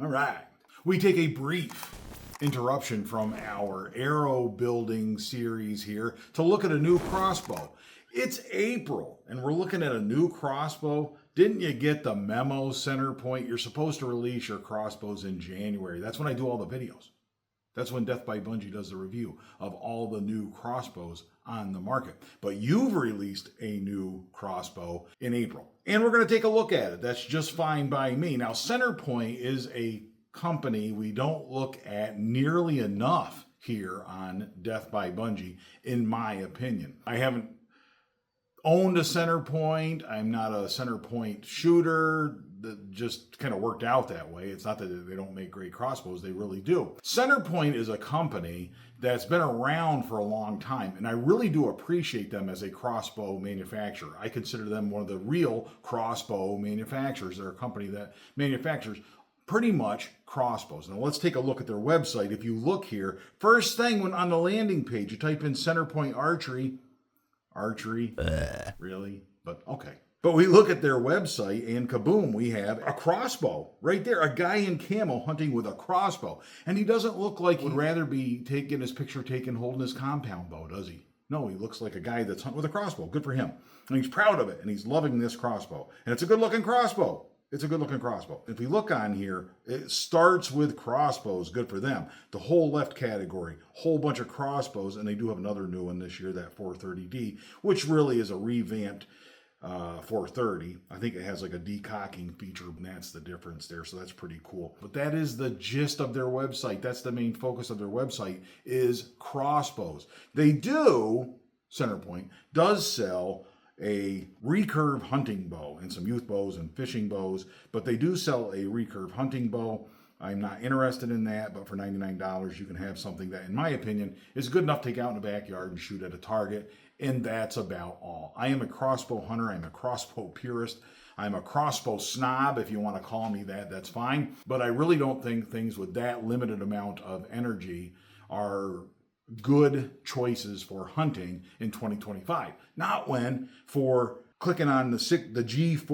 All right. We take a brief interruption from our arrow building series here to look at a new crossbow. It's April and we're looking at a new crossbow. Didn't you get the memo, Centerpoint? You're supposed to release your crossbows in January. That's when I do all the videos. That's when Death by Bungie does the review of all the new crossbows on the market. But you've released a new crossbow in April. And we're going to take a look at it. That's just fine by me. Now, Centerpoint is a company we don't look at nearly enough here on Death by Bungie, in my opinion. I haven't owned a Centerpoint. I'm not a Centerpoint shooter. That just kind of worked out that way. It's not that they don't make great crossbows. They really do. Centerpoint is a company that's been around for a long time, and I really do appreciate them as a crossbow manufacturer. I consider them one of the real crossbow manufacturers. They're a company that manufactures pretty much crossbows. Now let's take a look at their website. If you look here, first thing when on the landing page, you type in Centerpoint Archery. Really? But okay. But we look at their website and kaboom, we have a crossbow right there. A guy in camo hunting with a crossbow. And he doesn't look like he'd rather be taking his picture taken holding his compound bow, does he? No, he looks like a guy that's hunting with a crossbow. Good for him. And he's proud of it and he's loving this crossbow. And it's a good looking crossbow. It's a good looking crossbow. If we look on here, it starts with crossbows. Good for them. The whole left category, whole bunch of crossbows. And they do have another new one this year, that 430D, which really is a revamped 430. I think it has like a decocking feature, and that's the difference there. So that's pretty cool. But that is the gist of their website. That's the main focus of their website is crossbows. They do, Centerpoint does sell a recurve hunting bow and some youth bows and fishing bows, but they do sell a recurve hunting bow. I'm not interested in that, but for $99, you can have something that, in my opinion, is good enough to take out in the backyard and shoot at a target, and that's about all. I am a crossbow hunter. I'm a crossbow purist. I'm a crossbow snob, if you want to call me that, that's fine. But I really don't think things with that limited amount of energy are good choices for hunting in 2025. Not when, for clicking on the G4D,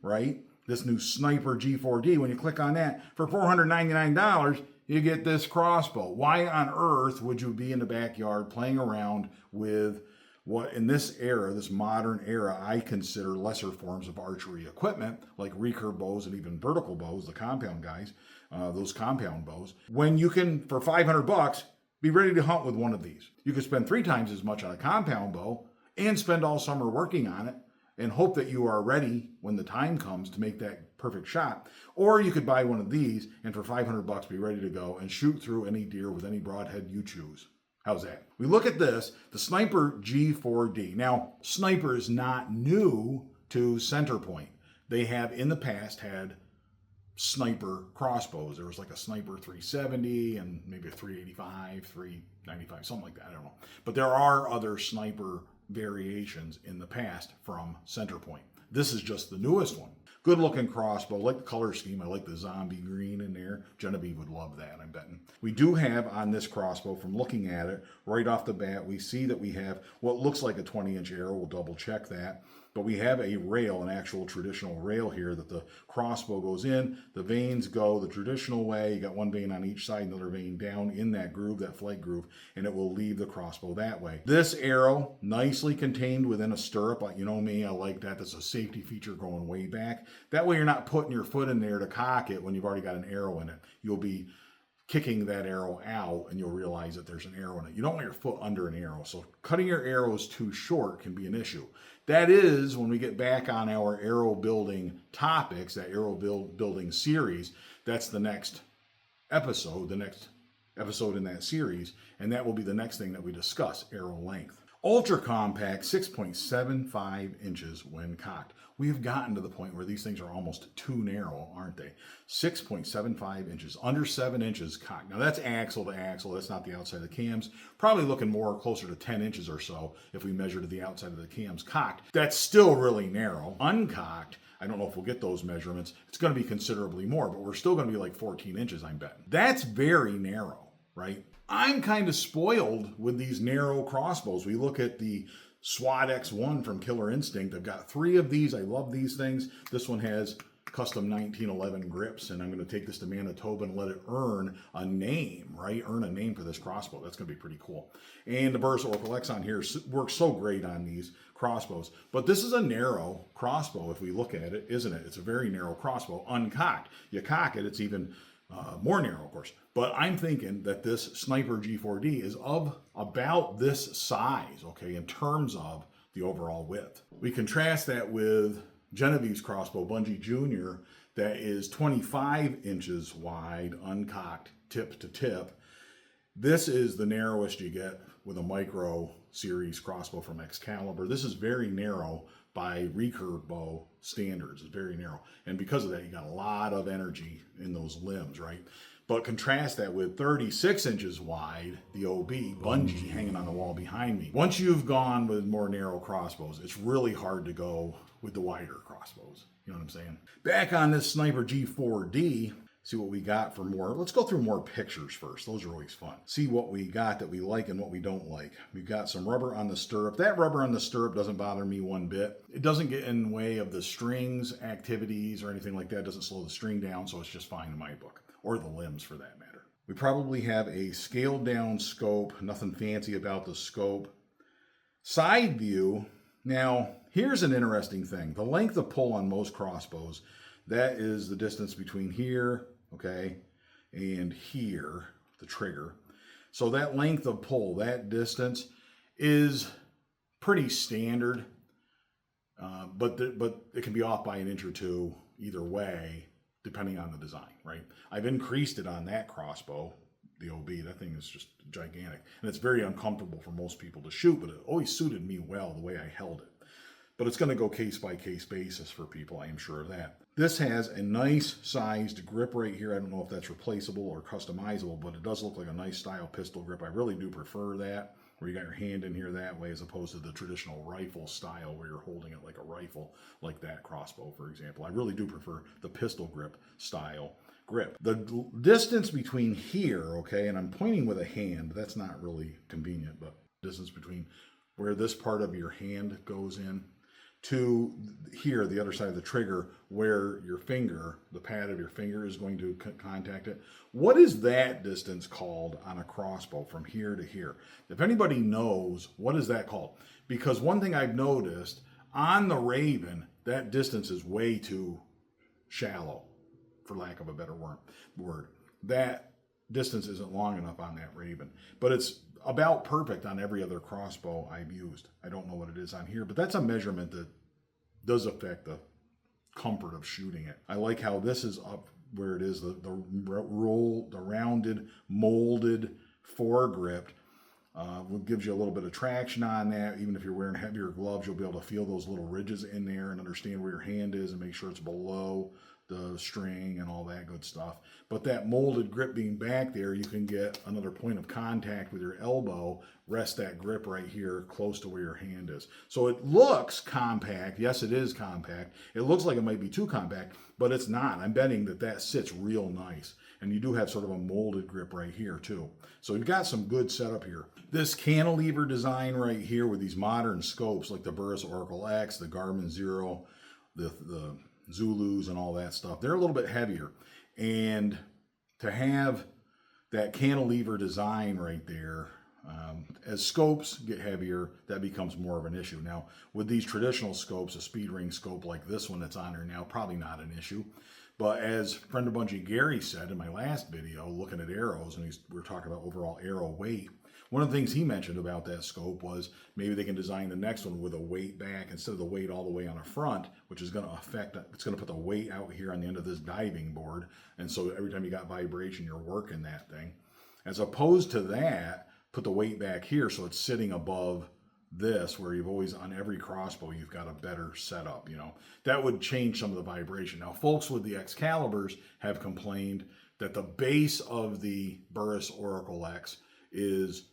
right? This new Sniper G4D, when you click on that, for $499, you get this crossbow. Why on earth would you be in the backyard playing around with what in this era, this modern era, I consider lesser forms of archery equipment, like recurve bows and even vertical bows, the compound guys, those compound bows, when you can, for $500, be ready to hunt with one of these. You could spend 3 times as much on a compound bow and spend all summer working on it and hope that you are ready when the time comes to make that perfect shot. Or you could buy one of these and for $500 be ready to go and shoot through any deer with any broadhead you choose. How's that? We look at this, the Sniper G4D. Now, Sniper is not new to Centerpoint. They have in the past had Sniper crossbows. There was like a Sniper 370 and maybe a 385, 395, something like that. I don't know. But there are other Sniper variations in the past from Centerpoint. This is just the newest one. Good looking crossbow. I like the color scheme. I like the zombie green in there. Genevieve would love that, I'm betting. We do have on this crossbow, from looking at it, right off the bat, we see that we have what looks like a 20-inch arrow. We'll double check that. But we have a rail, an actual traditional rail here that the crossbow goes in. The vanes go the traditional way. You got one vane on each side, another vane down in that groove, that flight groove, and it will leave the crossbow that way. This arrow, nicely contained within a stirrup. You know me, I like that. That's a safety feature going way back. That way you're not putting your foot in there to cock it when you've already got an arrow in it. You'll be kicking that arrow out and you'll realize that there's an arrow in it. You don't want your foot under an arrow. So cutting your arrows too short can be an issue. That is, when we get back on our arrow building topics, that arrow building series, that's the next episode in that series. And that will be the next thing that we discuss, arrow length. Ultra compact, 6.75 inches when cocked. We have gotten to the point where these things are almost too narrow, aren't they? 6.75 inches, under 7 inches cocked. Now that's axle to axle. That's not the outside of the cams. Probably looking more closer to 10 inches or so if we measure to the outside of the cams cocked. That's still really narrow. Uncocked, I don't know if we'll get those measurements. It's going to be considerably more, but we're still going to be like 14 inches, I'm betting. That's very narrow, right? I'm kind of spoiled with these narrow crossbows. We look at the SWAT X1 from Killer Instinct. I've got 3 of these. I love these things. This one has custom 1911 grips, and I'm going to take this to Manitoba and let it earn a name, right? Earn a name for this crossbow. That's going to be pretty cool. And the Burris Oracle X on here works so great on these crossbows. But this is a narrow crossbow if we look at it, isn't it? It's a very narrow crossbow, uncocked. You cock it, it's even more narrow, of course. But I'm thinking that this Sniper G4D is of about this size, okay, in terms of the overall width. We contrast that with Genevieve's crossbow, Bunjie Jr., that is 25 inches wide, uncocked, tip to tip. This is the narrowest you get with a micro series crossbow from Excalibur. This is very narrow by recurve bow standards. It's very narrow. And because of that, you got a lot of energy in those limbs, right? But contrast that with 36 inches wide, the OB, Bunjie, hanging on the wall behind me. Once you've gone with more narrow crossbows, it's really hard to go with the wider crossbows. You know what I'm saying? Back on this Sniper G4D, see what we got for more. Let's go through more pictures first. Those are always fun. See what we got that we like and what we don't like. We've got some rubber on the stirrup. That rubber on the stirrup doesn't bother me one bit. It doesn't get in the way of the strings, activities, or anything like that. It doesn't slow the string down, so it's just fine in my book. Or the limbs for that matter. We probably have a scaled down scope, nothing fancy about the scope. Side view, now here's an interesting thing. The length of pull on most crossbows, that is the distance between here, okay, and here, the trigger. So that length of pull, that distance, is pretty standard, but it can be off by an inch or two either way, depending on the design, right? I've increased it on that crossbow, the OB. That thing is just gigantic. And it's very uncomfortable for most people to shoot, but it always suited me well the way I held it. But it's going to go case by case basis for people, I am sure of that. This has a nice sized grip right here. I don't know if that's replaceable or customizable, but it does look like a nice style pistol grip. I really do prefer that, where you got your hand in here that way, as opposed to the traditional rifle style where you're holding it like a rifle, like that crossbow, for example. I really do prefer the pistol grip style grip. The distance between here, okay, and I'm pointing with a hand, that's not really convenient, but distance between where this part of your hand goes in to here, the other side of the trigger, where your finger, the pad of your finger is going to contact it. What is that distance called on a crossbow from here to here? If anybody knows, what is that called? Because one thing I've noticed, on the Raven, that distance is way too shallow, for lack of a better word. That distance isn't long enough on that Raven, but it's about perfect on every other crossbow I've used. I don't know what it is on here, but that's a measurement that does affect the comfort of shooting it. I like how this is up where it is, the rounded, molded foregrip. Gives you a little bit of traction on that. Even if you're wearing heavier gloves, you'll be able to feel those little ridges in there and understand where your hand is and make sure it's below the string and all that good stuff. But that molded grip being back there, you can get another point of contact with your elbow, rest that grip right here close to where your hand is. So it looks compact. Yes, it is compact. It looks like it might be too compact, but it's not. I'm betting that that sits real nice. And you do have sort of a molded grip right here too. So you've got some good setup here. This cantilever design right here with these modern scopes like the Burris Oracle X, the Garmin Zero, the Zulus and all that stuff, they're a little bit heavier. And to have that cantilever design right there, as scopes get heavier, that becomes more of an issue. Now, with these traditional scopes, a speed ring scope like this one that's on here now, probably not an issue. But as friend of Bunjie Gary said in my last video, looking at arrows, and we were talking about overall arrow weight, one of the things he mentioned about that scope was maybe they can design the next one with a weight back instead of the weight all the way on the front, which is going to affect, it's going to put the weight out here on the end of this diving board. And so every time you got vibration, you're working that thing. As opposed to that, put the weight back here so it's sitting above this, where you've always, on every crossbow, you've got a better setup, you know. That would change some of the vibration. Now, folks with the Excaliburs have complained that the base of the Burris Oracle X is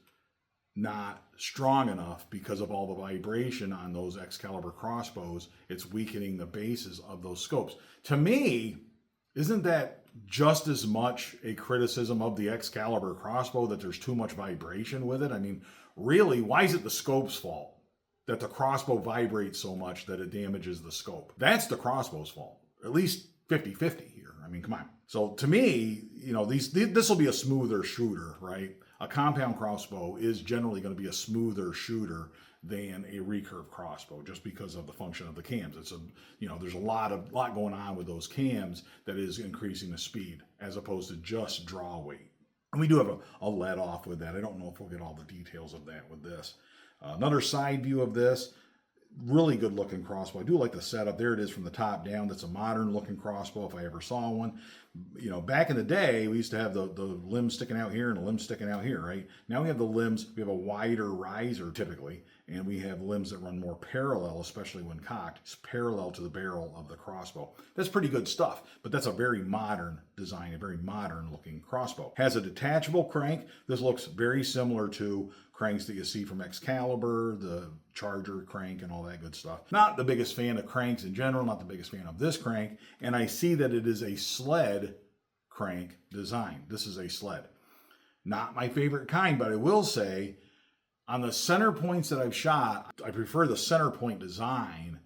not strong enough because of all the vibration on those Excalibur crossbows. It's weakening the bases of those scopes. To me, isn't that just as much a criticism of the Excalibur crossbow, that there's too much vibration with it? I mean, really, why is it the scope's fault that the crossbow vibrates so much that it damages the scope? That's the crossbow's fault. At least 50-50 here. I mean, come on. So to me, you know, this will be a smoother shooter, right? A compound crossbow is generally going to be a smoother shooter than a recurve crossbow, just because of the function of the cams. It's a, you know, there's a lot going on with those cams that is increasing the speed as opposed to just draw weight. And we do have a let off with that. I don't know if we'll get all the details of that with this. Another side view of this, really good looking crossbow. I do like the setup. There it is from the top down. That's a modern looking crossbow if I ever saw one. You know, back in the day, we used to have the limbs sticking out here and the limbs sticking out here, right? Now we have the limbs, we have a wider riser typically, and we have limbs that run more parallel, especially when cocked. It's parallel to the barrel of the crossbow. That's pretty good stuff, but that's a very modern design, a very modern looking crossbow. Has a detachable crank. This looks very similar to cranks that you see from Excalibur, the Charger crank and all that good stuff. Not the biggest fan of cranks in general, not the biggest fan of this crank, and I see that it is a sled crank design. This is a sled. Not my favorite kind, but I will say on the center points that I've shot, I prefer the center point design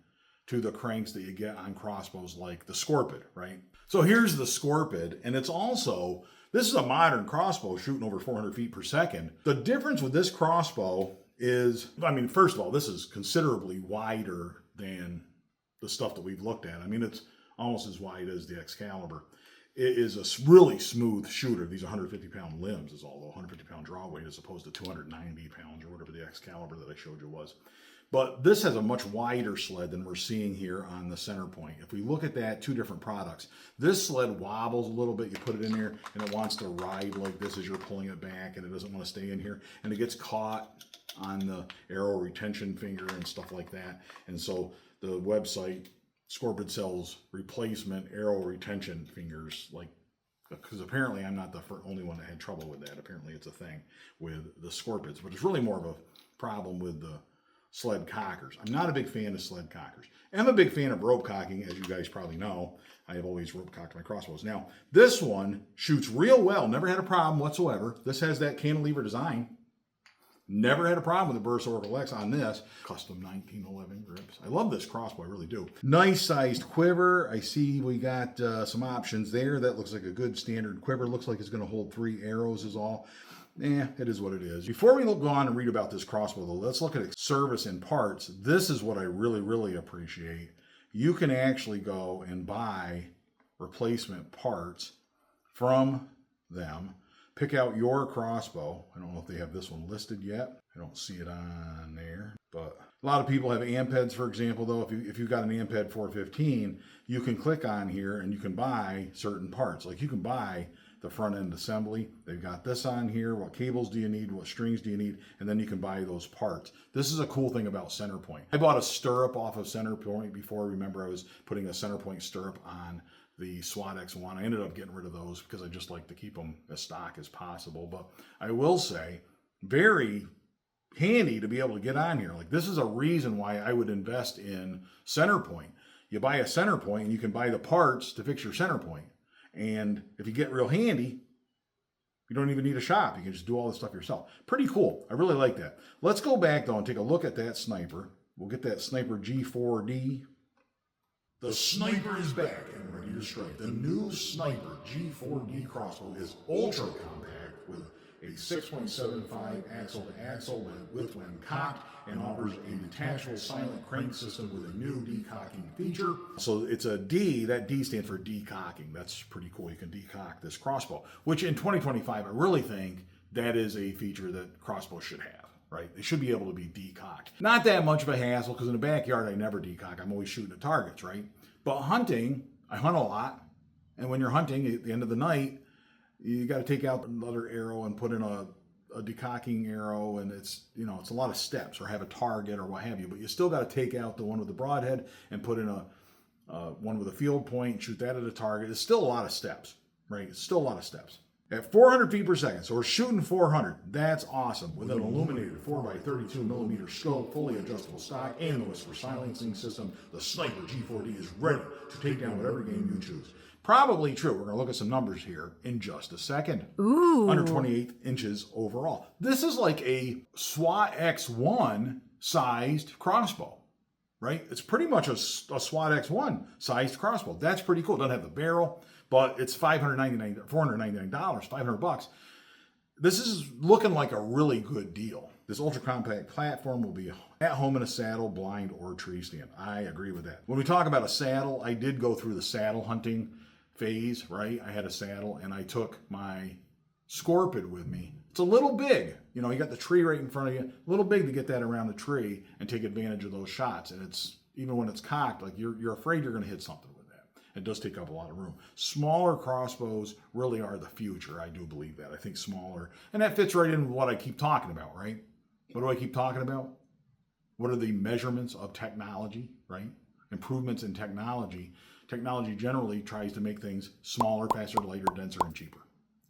to the cranks that you get on crossbows like the Scorpid, right? So here's the Scorpid, and it's also, this is a modern crossbow shooting over 400 feet per second. The difference with this crossbow is, I mean, first of all, this is considerably wider than the stuff that we've looked at. I mean, it's almost as wide as the Excalibur. It is a really smooth shooter. These 150-pound limbs is all, 150-pound draw weight as opposed to 290 pounds or whatever the Excalibur that I showed you was. But this has a much wider sled than we're seeing here on the Centerpoint. If we look at that, two different products. This sled wobbles a little bit. You put it in there and it wants to ride like this as you're pulling it back, and it doesn't want to stay in here. And it gets caught on the arrow retention finger and stuff like that. And so the website, Scorpid, sells replacement arrow retention fingers, like, because apparently I'm not the only one that had trouble with that. Apparently it's a thing with the Scorpids, but it's really more of a problem with the sled cockers. I'm not a big fan of sled cockers. I'm a big fan of rope cocking, as you guys probably know. I have always rope cocked my crossbows. Now, this one shoots real well. Never had a problem whatsoever. This has that cantilever design. Never had a problem with the Burris Oracle X on this. Custom 1911 grips. I love this crossbow, I really do. Nice sized quiver. I see we got some options there. That looks like a good standard quiver. Looks like it's going to hold 3 arrows is all. It is what it is. Before we go on and read about this crossbow, though, let's look at service and parts. This is what I really, really appreciate. You can actually go and buy replacement parts from them. Pick out your crossbow. I don't know if they have this one listed yet. I don't see it on there. But a lot of people have amp heads, for example, though. If you've got an amp head 415, you can click on here and you can buy certain parts. Like you can buy the front end assembly. They've got this on here. What cables do you need? What strings do you need? And then you can buy those parts. This is a cool thing about Centerpoint. I bought a stirrup off of Centerpoint before. Remember, I was putting a Centerpoint stirrup on the SWAT X1. I ended up getting rid of those because I just like to keep them as stock as possible. But I will say, very handy to be able to get on here. Like, this is a reason why I would invest in Centerpoint. You buy a Centerpoint and you can buy the parts to fix your Centerpoint. And if you get real handy, you don't even need a shop. You can just do all this stuff yourself. Pretty cool. I really like that. Let's go back, though, and take a look at that sniper. We'll get that Sniper G4D. The Sniper is back and ready to strike. The new Sniper G4D crossbow is ultra compact with a 6.75 axle-to-axle width when cocked, and offers a detachable silent crank system with a new decocking feature. So it's a D, that D stands for decocking. That's pretty cool. You can decock this crossbow, which in 2025, I really think that is a feature that crossbows should have, right? They should be able to be decocked. Not that much of a hassle, because in the backyard, I never decock. I'm always shooting at targets, right? But hunting, I hunt a lot. And when you're hunting at the end of the night, you got to take out another arrow and put in a decocking arrow, and it's, you know, it's a lot of steps, or have a target or what have you, but you still got to take out the one with the broadhead and put in a one with a field point, shoot that at a target. It's still a lot of steps, right? It's still a lot of steps. At 400 feet per second, so we're shooting 400. That's awesome. With an illuminated 4x32 millimeter scope, fully adjustable stock, and the whisper silencing system, the Sniper G4D is ready to take down whatever game you choose. Probably true. We're going to look at some numbers here in just a second. Ooh. 128 inches overall. This is like a SWAT X1 sized crossbow, right? It's pretty much a SWAT X1 sized crossbow. That's pretty cool. It doesn't have the barrel, but it's $499, $500. This is looking like a really good deal. This ultra compact platform will be at home in a saddle, blind, or tree stand. I agree with that. When we talk about a saddle, I did go through the saddle hunting phase, right? I had a saddle and I took my Scorpid with me. It's a little big. You know, you got the tree right in front of you. A little big to get that around the tree and take advantage of those shots. And it's, even when it's cocked, like you're afraid you're going to hit something with that. It does take up a lot of room. Smaller crossbows really are the future. I do believe that. I think smaller. And that fits right in with what I keep talking about, right? What do I keep talking about? What are the measurements of technology, right? Improvements in technology. Technology generally tries to make things smaller, faster, lighter, denser, and cheaper.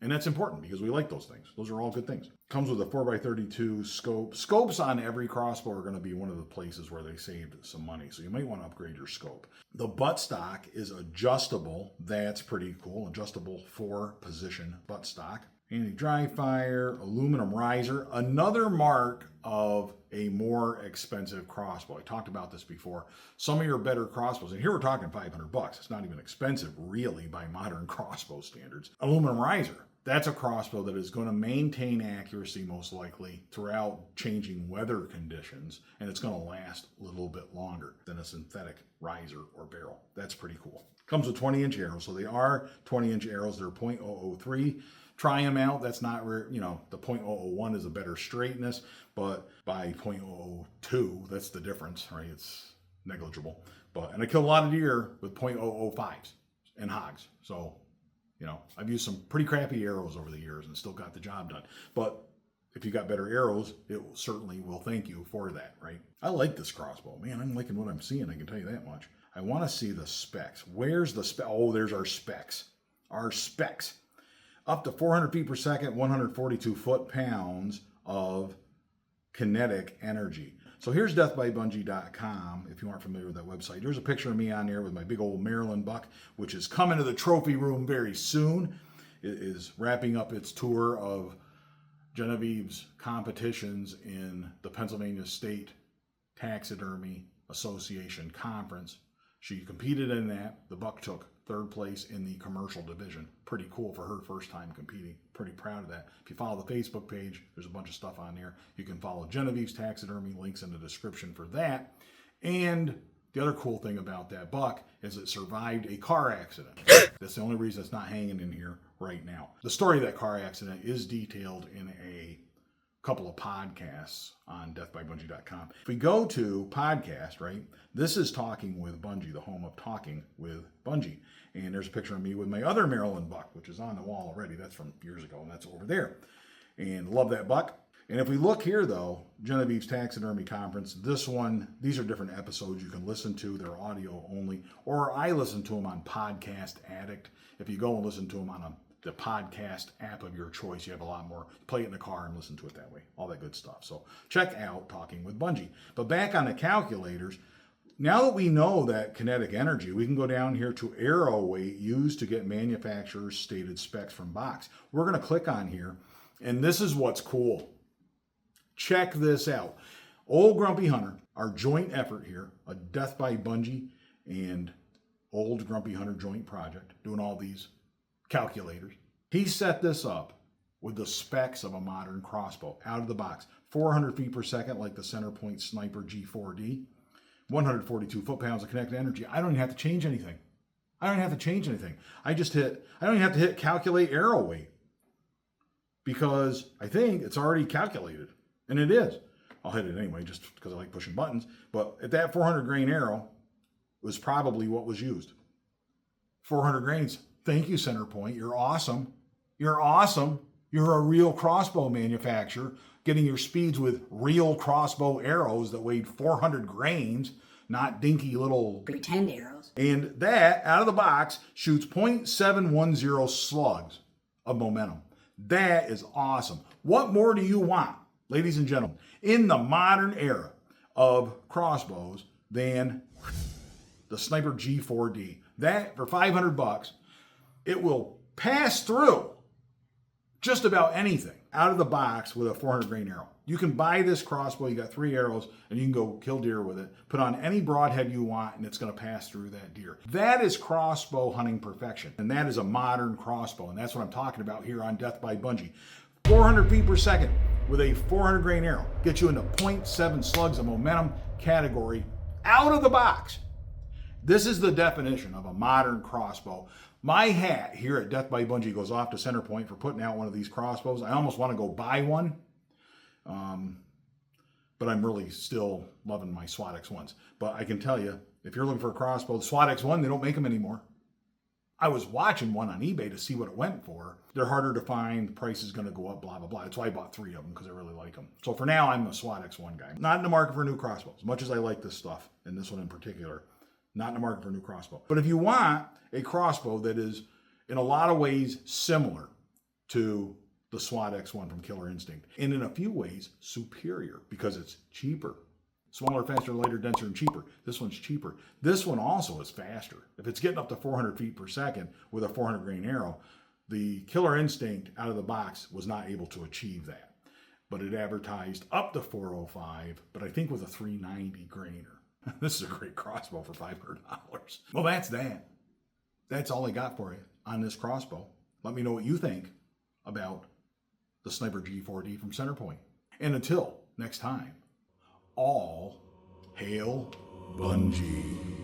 And that's important because we like those things. Those are all good things. Comes with a 4x32 scope. Scopes on every crossbow are going to be one of the places where they saved some money. So you might want to upgrade your scope. The buttstock is adjustable. That's pretty cool. Adjustable 4-position buttstock. Anti-dry fire, aluminum riser. Another mark of a more expensive crossbow. I talked about this before. Some of your better crossbows, and here we're talking $500. It's not even expensive really by modern crossbow standards. Aluminum riser. That's a crossbow that is going to maintain accuracy most likely throughout changing weather conditions, and it's going to last a little bit longer than a synthetic riser or barrel. That's pretty cool. Comes with 20-inch arrows, so they are 20-inch arrows. They're .003. Try them out. That's not where, you know, the .001 is a better straightness, but by .002, that's the difference, right? It's negligible. And I kill a lot of deer with .005s and hogs. So, you know, I've used some pretty crappy arrows over the years and still got the job done. But if you got better arrows, it certainly will thank you for that, right? I like this crossbow. Man, I'm liking what I'm seeing. I can tell you that much. I want to see the specs. Where's the spec? Oh, there's our specs. Our specs. Up to 400 feet per second, 142 foot-pounds of kinetic energy. So here's deathbybungie.com, if you aren't familiar with that website. There's a picture of me on there with my big old Maryland buck, which is coming to the trophy room very soon. It is wrapping up its tour of Genevieve's competitions in the Pennsylvania State Taxidermy Association Conference. She competed in that. The buck took third place in the commercial division. Pretty cool for her first time competing. Pretty proud of that. If you follow the Facebook page, there's a bunch of stuff on there. You can follow Genevieve's Taxidermy, links in the description for that. And the other cool thing about that buck is it survived a car accident. That's the only reason it's not hanging in here right now. The story of that car accident is detailed in a couple of podcasts on deathbybungie.com. If we go to podcast, right, this is Talking with Bunjie, the home of Talking with Bunjie. And there's a picture of me with my other Maryland buck, which is on the wall already. That's from years ago, and that's over there. And love that buck. And if we look here, though, Genevieve's Taxidermy Conference, this one, these are different episodes you can listen to. They're audio only. Or I listen to them on Podcast Addict. If you go and listen to them on the podcast app of your choice, you have a lot more. Play it in the car and listen to it that way. All that good stuff. So check out Talking with Bunjie. But back on the calculators, now that we know that kinetic energy, we can go down here to arrow weight used to get manufacturer's stated specs from box. We're going to click on here, and this is what's cool. Check this out. Old Grumpy Hunter, our joint effort here, a Death by Bunjie and Old Grumpy Hunter joint project, doing all these calculators. He set this up with the specs of a modern crossbow out of the box. 400 feet per second like the Centerpoint Sniper G4D. 142 foot-pounds of kinetic energy. I don't even have to change anything. I don't even have to change anything. I don't even have to hit calculate arrow weight because I think it's already calculated. And it is. I'll hit it anyway just because I like pushing buttons. But at that 400 grain arrow was probably what was used. 400 grains. Thank you, Centerpoint. You're awesome. You're awesome. You're a real crossbow manufacturer, getting your speeds with real crossbow arrows that weighed 400 grains, not dinky little pretend arrows. And that, out of the box, shoots .710 slugs of momentum. That is awesome. What more do you want, ladies and gentlemen, in the modern era of crossbows than the Sniper G4D? That, for $500, it will pass through just about anything out of the box with a 400 grain arrow. You can buy this crossbow, you got 3 arrows, and you can go kill deer with it. Put on any broadhead you want, and it's going to pass through that deer. That is crossbow hunting perfection, and that is a modern crossbow, and that's what I'm talking about here on Death by Bunjie. 400 feet per second with a 400 grain arrow. Get you into 0.7 slugs of momentum category out of the box. This is the definition of a modern crossbow. My hat here at Death by Bunjie goes off to Centerpoint for putting out one of these crossbows. I almost want to go buy one. But I'm really still loving my SWAT X1s. But I can tell you, if you're looking for a crossbow, the SWAT X1, they don't make them anymore. I was watching one on eBay to see what it went for. They're harder to find, the price is going to go up, blah, blah, blah. That's why I bought 3 of them, because I really like them. So for now, I'm a SWAT X1 guy. Not in the market for a new crossbow, as much as I like this stuff, and this one in particular. Not in the market for a new crossbow. But if you want a crossbow that is, in a lot of ways, similar to the SWAT X1 from Killer Instinct, and in a few ways superior because it's cheaper. Smaller, faster, lighter, denser, and cheaper. This one's cheaper. This one also is faster. If it's getting up to 400 feet per second with a 400 grain arrow, the Killer Instinct out of the box was not able to achieve that. But it advertised up to 405, but I think with a 390 grainer. This is a great crossbow for $500. Well, that's that. That's all I got for you on this crossbow. Let me know what you think about the Sniper G4D from Centerpoint. And until next time, all hail Bunjie.